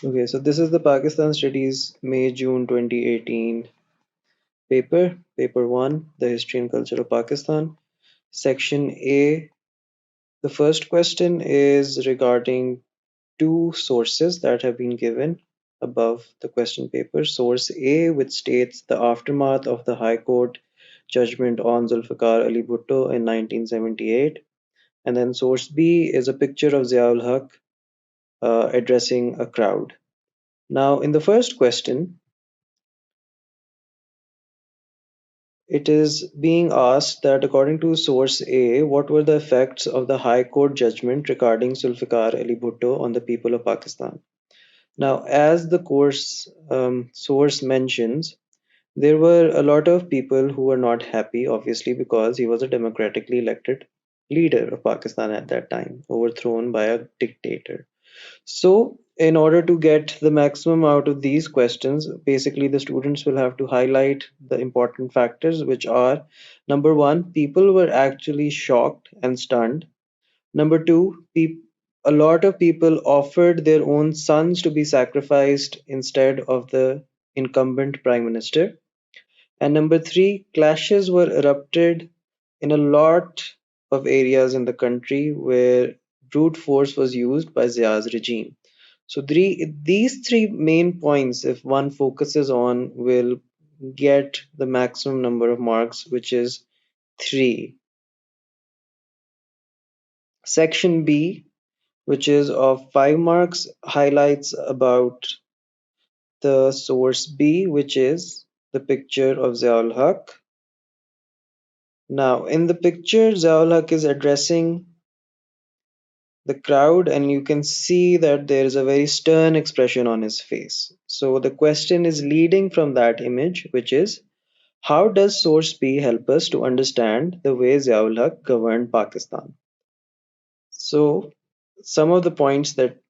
Okay, so this is the Pakistan Studies May-June 2018 paper 1, the history and culture of Pakistan. Section A, the first question is regarding two sources that have been given above the question paper. Source A, which states the aftermath of the High Court judgment on Zulfikar Ali Bhutto in 1978. And then source B is a picture of Ziaul Haq addressing a crowd. Now, in the first question, it is being asked that according to source A, what were the effects of the High Court judgment regarding Zulfikar Ali Bhutto on the people of Pakistan? Now, as the course source mentions, there were a lot of people who were not happy, obviously, because he was a democratically elected leader of Pakistan at that time, overthrown by a dictator. So, in order to get the maximum out of these questions, basically the students will have to highlight the important factors, which are number one, people were actually shocked and stunned. Number two, a lot of people offered their own sons to be sacrificed instead of the incumbent prime minister. And number three, clashes were erupted in a lot of areas in the country where brute force was used by Zia's regime. So these three main points, if one focuses on, will get the maximum number of marks, which is 3. Section B, which is of 5 marks, highlights about the source B, which is the picture of Ziaul Haq. Now, in the picture, Ziaul Haq is addressing the crowd, and you can see that there is a very stern expression on his face. So the question is leading from that image, which is, how does source B help us to understand the way Ziaul Haq governed Pakistan? So some of the points that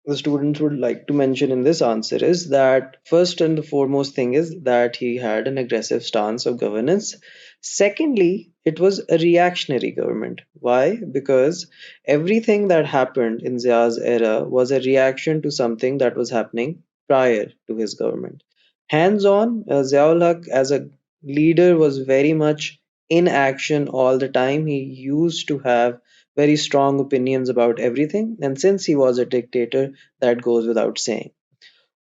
the students would like to mention in this answer is that first and the foremost thing is that he had an aggressive stance of governance. Secondly, it was a reactionary government. Why? Because everything that happened in Zia's era was a reaction to something that was happening prior to his government. Hands on, Ziaul Haq as a leader was very much in action all the time. He used to have very strong opinions about everything, and since he was a dictator, that goes without saying.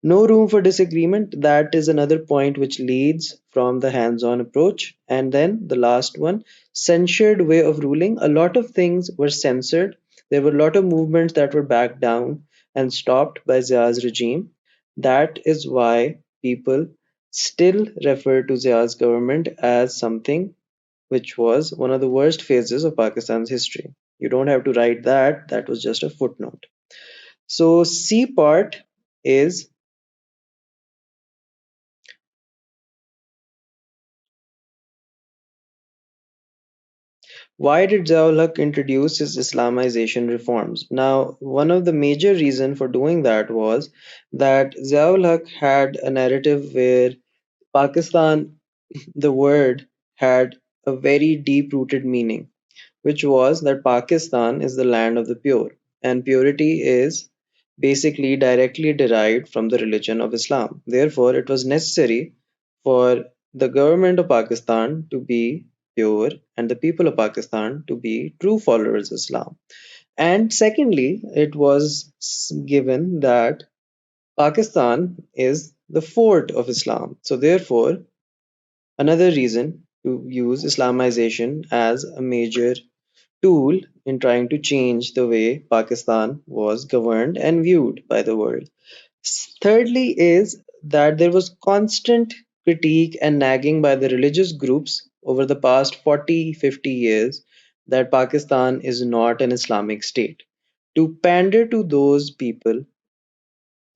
No room for disagreement, that is another point which leads from the hands on approach. And then the last one, censured way of ruling. A lot of things were censored. There were a lot of movements that were backed down and stopped by Zia's regime. That is why people still refer to Zia's government as something which was one of the worst phases of Pakistan's history. You don't have to write that, that was just a footnote. So, C part is, why did Ziaul Haq introduce his Islamization reforms? Now, one of the major reasons for doing that was that Ziaul Haq had a narrative where Pakistan, the word, had a very deep rooted meaning, which was that Pakistan is the land of the pure, and purity is basically directly derived from the religion of Islam. Therefore, it was necessary for the government of Pakistan to be pure and the people of Pakistan to be true followers of Islam. And secondly, it was given that Pakistan is the fort of Islam. So, therefore, another reason to use Islamization as a major tool in trying to change the way Pakistan was governed and viewed by the world. Thirdly, is that there was constant critique and nagging by the religious groups over the past 40, 50 years that Pakistan is not an Islamic state. To pander to those people,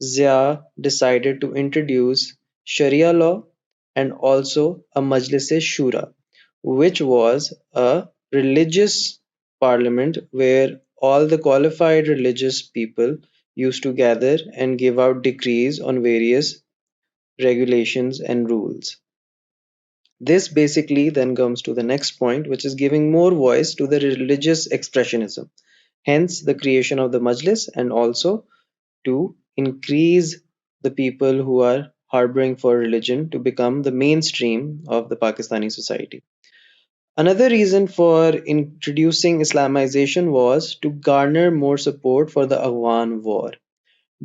Zia decided to introduce Sharia law and also a Majlis-e-Shura, which was a religious parliament where all the qualified religious people used to gather and give out decrees on various regulations and rules. This basically then comes to the next point, which is giving more voice to the religious expressionism, hence the creation of the Majlis and also to increase the people who are harboring for religion to become the mainstream of the Pakistani society. Another reason for introducing Islamization was to garner more support for the Afghan war.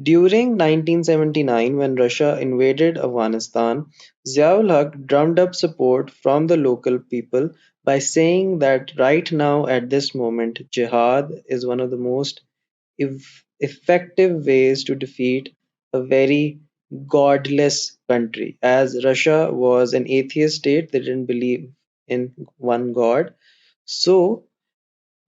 During 1979, when Russia invaded Afghanistan, Ziaul Haq drummed up support from the local people by saying that right now, at this moment, jihad is one of the most effective ways to defeat a very godless country. As Russia was an atheist state, they didn't believe in one god. So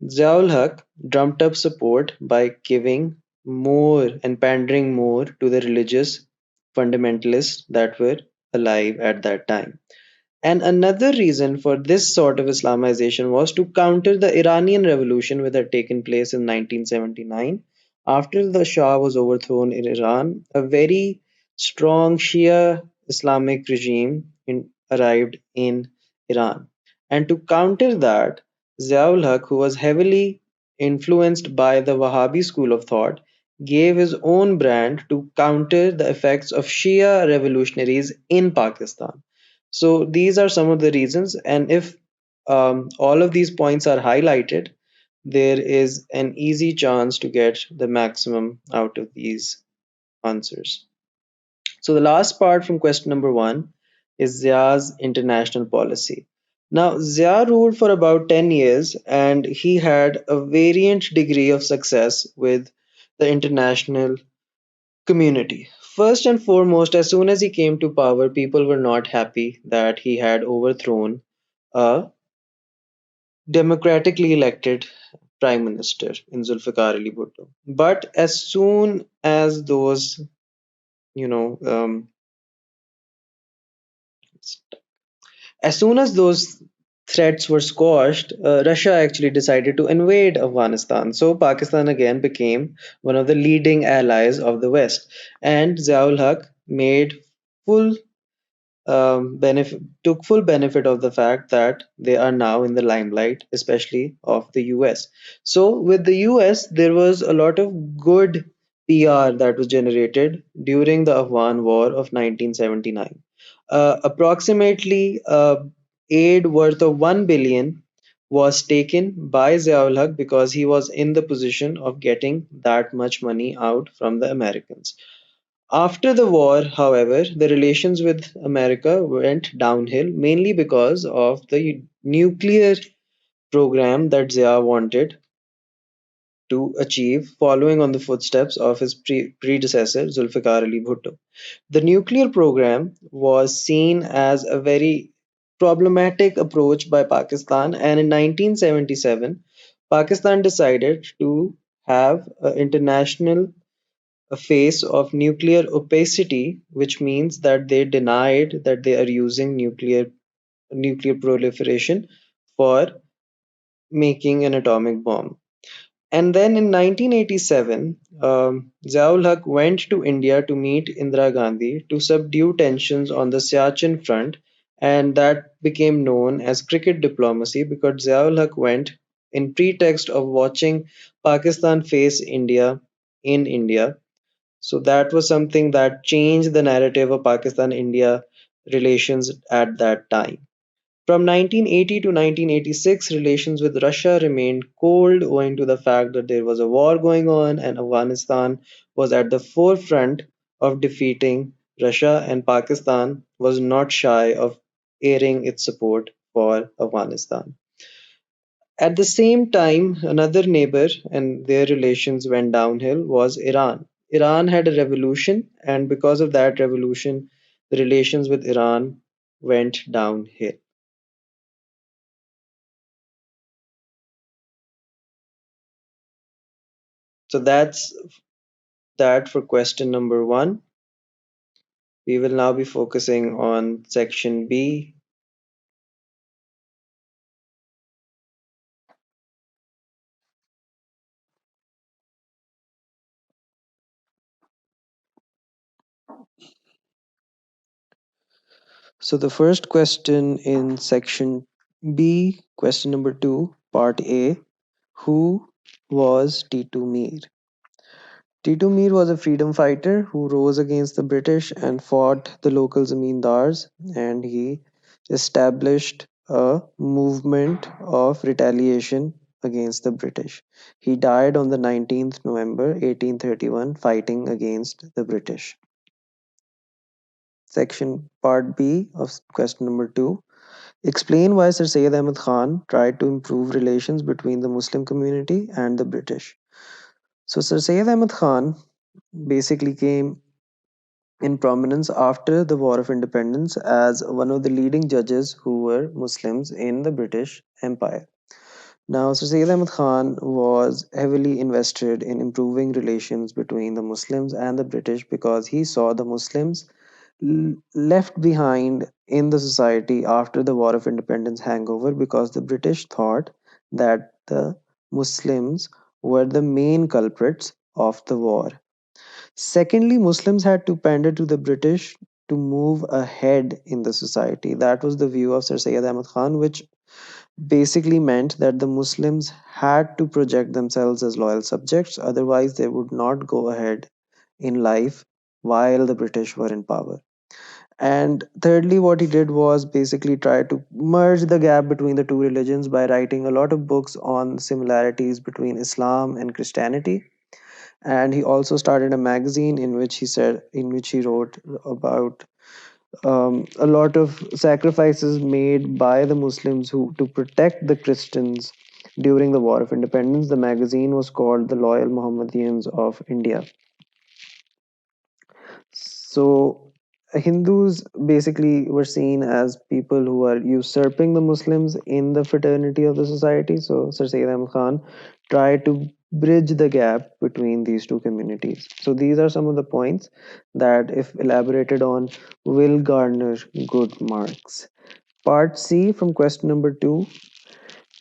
Ziaul Haq drummed up support by giving more and pandering more to the religious fundamentalists that were alive at that time. And another reason for this sort of Islamization was to counter the Iranian revolution which had taken place in 1979. After the Shah was overthrown in Iran, a very strong Shia Islamic regime arrived in Iran. And to counter that, Ziaul Haq, who was heavily influenced by the Wahhabi school of thought, gave his own brand to counter the effects of Shia revolutionaries in Pakistan. So these are some of the reasons, and if all of these points are highlighted, there is an easy chance to get the maximum out of these answers. So the last part from question number one is Zia's international policy. Now, Zia ruled for about 10 years and he had a variant degree of success with the international community. First and foremost, as soon as he came to power, people were not happy that he had overthrown a democratically elected prime minister in Zulfikar Ali Bhutto. But you know, um, as soon as those threats were squashed, Russia actually decided to invade Afghanistan. So Pakistan again became one of the leading allies of the West, and Ziaul Haq made full took full benefit of the fact that they are now in the limelight, especially of the US. So, with the US, there was a lot of good PR that was generated during the Afghan War of 1979. Approximately aid worth of 1 billion was taken by Ziaul Haq because he was in the position of getting that much money out from the Americans. After the war, however, the relations with America went downhill mainly because of the nuclear program that Zia wanted to achieve following on the footsteps of his predecessor Zulfikar Ali Bhutto. The nuclear program was seen as a very problematic approach by Pakistan, and in 1977, Pakistan decided to have an international a face of nuclear opacity, which means that they denied that they are using nuclear proliferation for making an atomic bomb. And then in 1987, Ziaul Haq went to India to meet Indira Gandhi to subdue tensions on the Siachen front, and that became known as cricket diplomacy because Ziaul Haq went in pretext of watching Pakistan face India in India. So that was something that changed the narrative of Pakistan India relations at that time. From 1980 to 1986, relations with Russia remained cold owing to the fact that there was a war going on and Afghanistan was at the forefront of defeating Russia, and Pakistan was not shy of airing its support for Afghanistan. At the same time, another neighbor and their relations went downhill was Iran. Iran had a revolution, and because of that revolution, the relations with Iran went downhill. So that's that for question number one. We will now be focusing on section B. So the first question in section B, question number two, part A: who was Titu Mir? Tito Mir was a freedom fighter who rose against the British and fought the local zamindars, and he established a movement of retaliation against the British. He died on the 19th November 1831 fighting against the British. Section Part B of question number 2. Explain why Sir Syed Ahmad Khan tried to improve relations between the Muslim community and the British. So Sir Syed Ahmad Khan basically came in prominence after the War of Independence as one of the leading judges who were Muslims in the British Empire. Now, Sir Syed Ahmad Khan was heavily invested in improving relations between the Muslims and the British because he saw the Muslims left behind in the society after the War of Independence hangover because the British thought that the Muslims were the main culprits of the war. Secondly, Muslims had to pander to the British to move ahead in the society. That was the view of Sir Syed Ahmad Khan, which basically meant that the Muslims had to project themselves as loyal subjects, otherwise, they would not go ahead in life while the British were in power. And thirdly, what he did was basically try to merge the gap between the two religions by writing a lot of books on similarities between Islam and Christianity. And he also started a magazine in which he wrote about a lot of sacrifices made by the Muslims who to protect the Christians during the War of Independence. The magazine was called The Loyal Mohammedans of India. So Hindus basically were seen as people who are usurping the Muslims in the fraternity of the society. So Sir Sayyid Ahmad Khan tried to bridge the gap between these two communities. So these are some of the points that, if elaborated on, will garner good marks. Part C from question number 2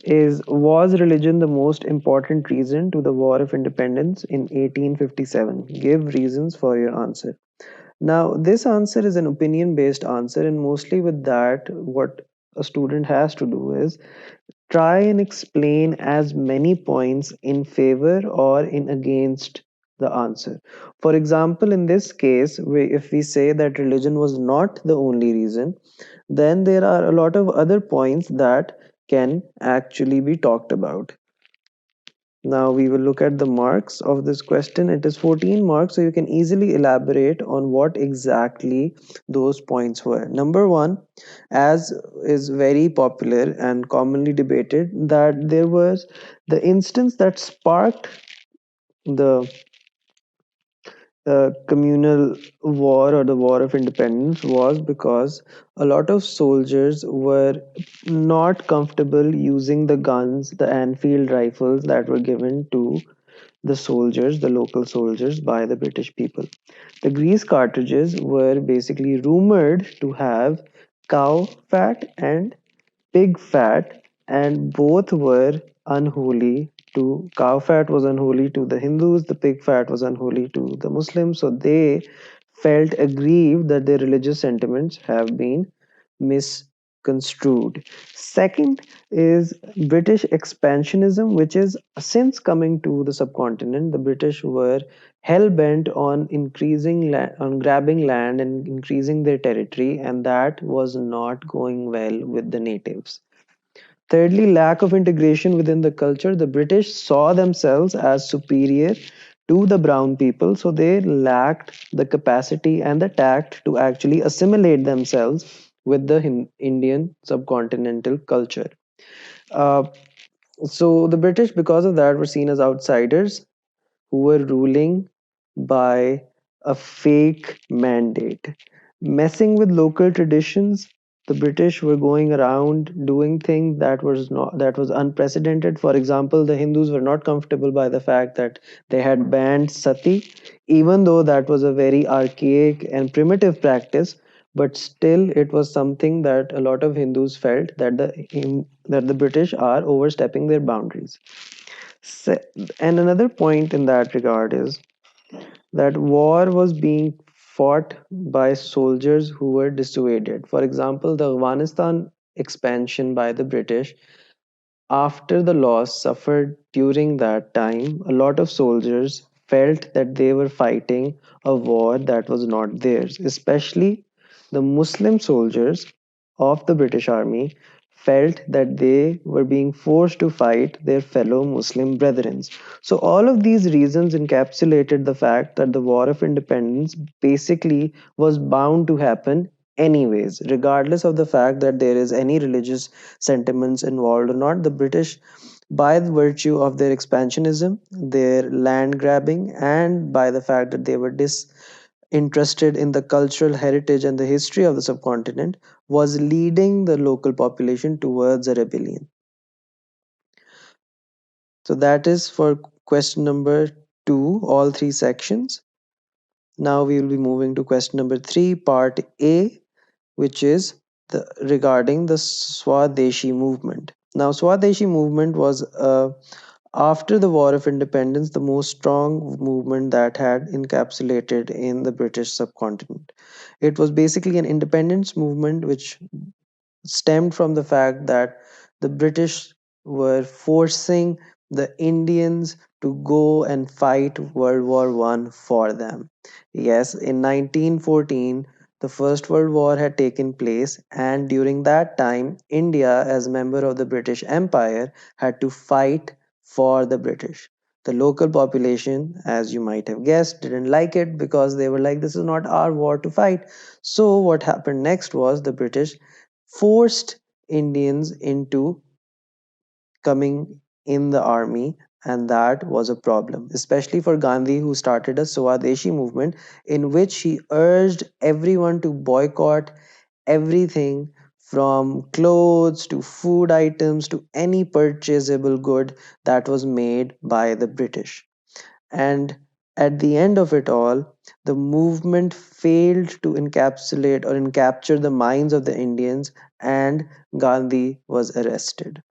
is: was religion the most important reason to the War of Independence in 1857? Give reasons for your answer. Now, this answer is an opinion based answer, and mostly with that, what a student has to do is try and explain as many points in favor or in against the answer. For example, in this case, if we say that religion was not the only reason, then there are a lot of other points that can actually be talked about. Now we will look at the marks of this question. It is 14 marks, so you can easily elaborate on what exactly those points were. Number one, as is very popular and commonly debated, that there was the instance that sparked the communal war or the War of Independence was because a lot of soldiers were not comfortable using the guns, the Anfield rifles that were given to the soldiers, the local soldiers, by the British people. The grease cartridges were basically rumored to have cow fat and pig fat, and both were unholy to cow fat was unholy to the Hindus, the pig fat was unholy to the Muslims, so they felt aggrieved that their religious sentiments have been misconstrued. Second is British expansionism, which is since coming to the subcontinent, the British were hell bent on on grabbing land and increasing their territory, and that was not going well with the natives. Thirdly, lack of integration within the culture. The British saw themselves as superior to the brown people, so they lacked the capacity and the tact to actually assimilate themselves with the Indian subcontinental culture. Uh, so the British, because of that, were seen as outsiders who were ruling by a fake mandate. Messing with local traditions, the British were going around doing things that was unprecedented. For example, the Hindus were not comfortable by the fact that they had banned sati, even though that was a very archaic and primitive practice. But still, it was something that a lot of Hindus felt that the British are overstepping their boundaries. Se- and another point in that regard is that war was being fought by soldiers who were dissuaded. For example, the Afghanistan expansion by the British, after the loss suffered during that time, a lot of soldiers felt that they were fighting a war that was not theirs. Especially the Muslim soldiers of the British Army felt that they were being forced to fight their fellow Muslim brethren. So, all of these reasons encapsulated the fact that the War of Independence basically was bound to happen anyways, regardless of the fact that there is any religious sentiments involved or not. The British, by the virtue of their expansionism, their land grabbing, and by the fact that they were disinterested in the cultural heritage and the history of the subcontinent, was leading the local population towards a rebellion. So that is for question number 2, all three sections. Now we will be moving to question number 3, part A, which is regarding the Swadeshi movement. Now, Swadeshi movement was after the War of Independence the most strong movement that had encapsulated in the British subcontinent. It was basically an independence movement which stemmed from the fact that the British were forcing the Indians to go and fight World War One for them. Yes, in 1914, the First World War had taken place, and during that time, India, as a member of the British Empire, had to fight for the British. The local population, as you might have guessed, didn't like it because they were like, this is not our war to fight. So, what happened next was the British forced Indians into coming in the army, and that was a problem, especially for Gandhi, who started a Swadeshi movement in which he urged everyone to boycott everything from clothes to food items to any purchasable good that was made by the British. And at the end of it all, the movement failed to encapsulate or capture the minds of the Indians, and Gandhi was arrested.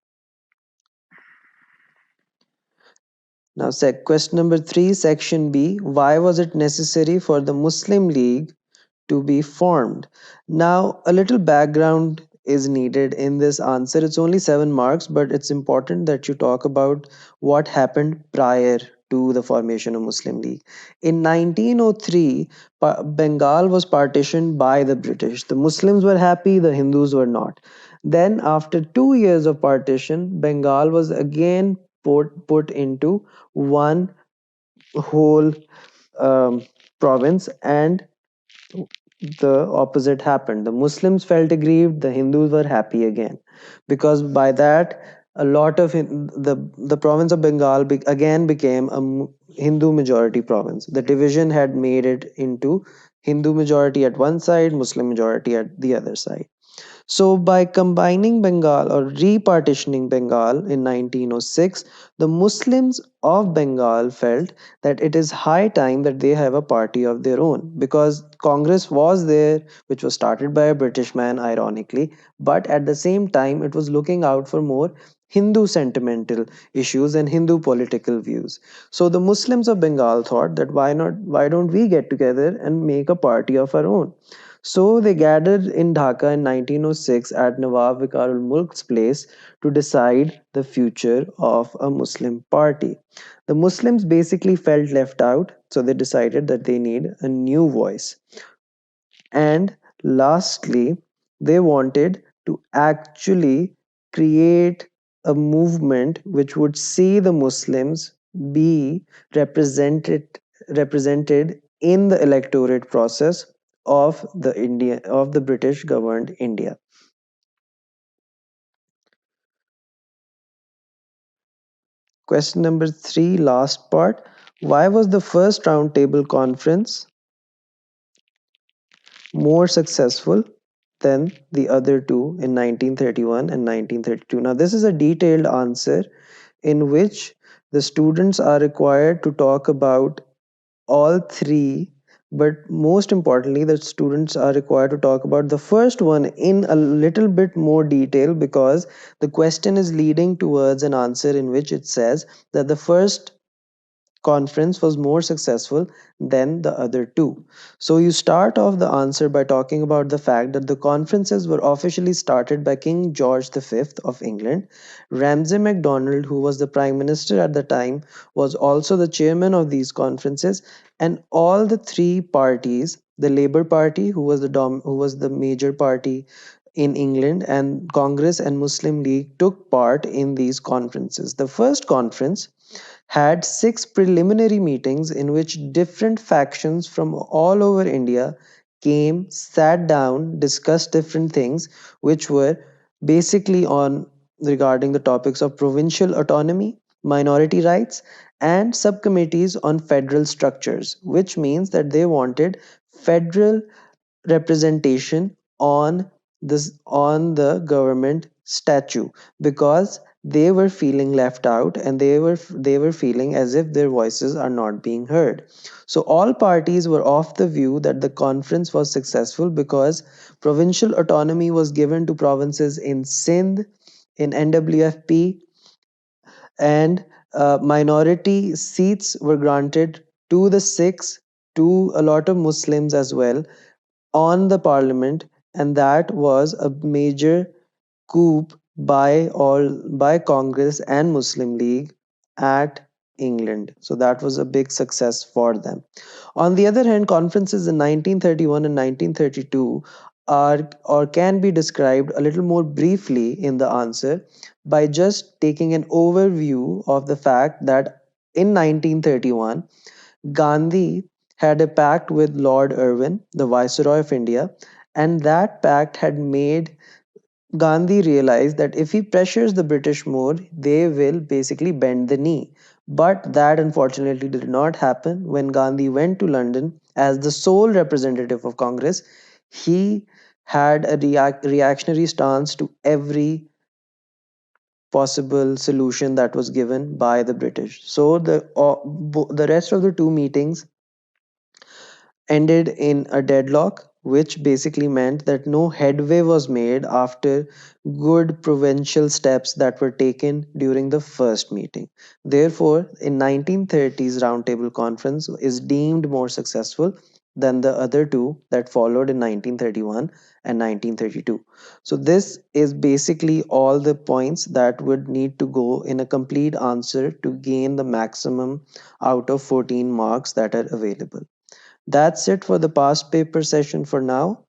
Now, question number 3, section B, why was it necessary for the Muslim League to be formed? Now, a little background is needed in this answer. It's only 7 marks, but it's important that you talk about what happened prior to the formation of Muslim League. In 1903, Bengal was partitioned by the British. The Muslims were happy, the Hindus were not. Then, after 2 years of partition, Bengal was again put into one whole um, province, and the opposite happened. The Muslims felt aggrieved, the Hindus were happy again, because by that a lot of the province of Bengal again became a Hindu majority province. The division had made it into Hindu majority at one side, Muslim majority at the other side. So, by combining Bengal or repartitioning Bengal in 1906, the Muslims of Bengal felt that it is high time that they have a party of their own, because Congress was there, which was started by a British man, ironically, but at the same time, it was looking out for more Hindu sentimental issues and Hindu political views. So the Muslims of Bengal thought that why don't we get together and make a party of our own? So they gathered in Dhaka in 1906 at Nawab Vikarul Mulk's place to decide the future of a Muslim party. The Muslims basically felt left out, so they decided that they need a new voice. And lastly, they wanted to actually create a movement which would see the Muslims be represented in the electorate process of the British governed India. Question number 3, last part. Why was the first roundtable conference more successful than the other two in 1931 and 1932? Now, this is a detailed answer in which the students are required to talk about all three, but most importantly, the students are required to talk about the first one in a little bit more detail, because the question is leading towards an answer in which it says that the first conference was more successful than the other two. So you start off the answer by talking about the fact that the conferences were officially started by King George V of England. Ramsay MacDonald, who was the prime minister at the time, was also the chairman of these conferences, and all the three parties, the Labour Party, who was the major party in England, and Congress and Muslim League took part in these conferences. The first conference had six preliminary meetings in which different factions from all over India came, sat down, discussed different things, which were basically on regarding the topics of provincial autonomy, minority rights, and subcommittees on federal structures, which means that they wanted federal representation on the government statue, because they were feeling left out, and they were feeling as if their voices are not being heard. So all parties were of the view that the conference was successful because provincial autonomy was given to provinces in Sindh, in NWFP, and minority seats were granted to the Sikhs, to a lot of Muslims as well, on the parliament, and that was a major coup by Congress and Muslim League at England. So that was a big success for them. On the other hand, conferences in 1931 and 1932 are or can be described a little more briefly in the answer by just taking an overview of the fact that in 1931 Gandhi had a pact with Lord Irwin, the Viceroy of India, and that pact had made Gandhi realize that if he pressures the British more, they will basically bend the knee. But that unfortunately did not happen. When Gandhi went to London as the sole representative of Congress, he had a reactionary stance to every possible solution that was given by the British. So the rest of the two meetings ended in a deadlock, which basically meant that no headway was made after good provincial steps that were taken during the first meeting. Therefore, in 1930s Roundtable Conference is deemed more successful than the other two that followed in 1931 and 1932. So this is basically all the points that would need to go in a complete answer to gain the maximum out of 14 marks that are available. That's it for the past paper session for now.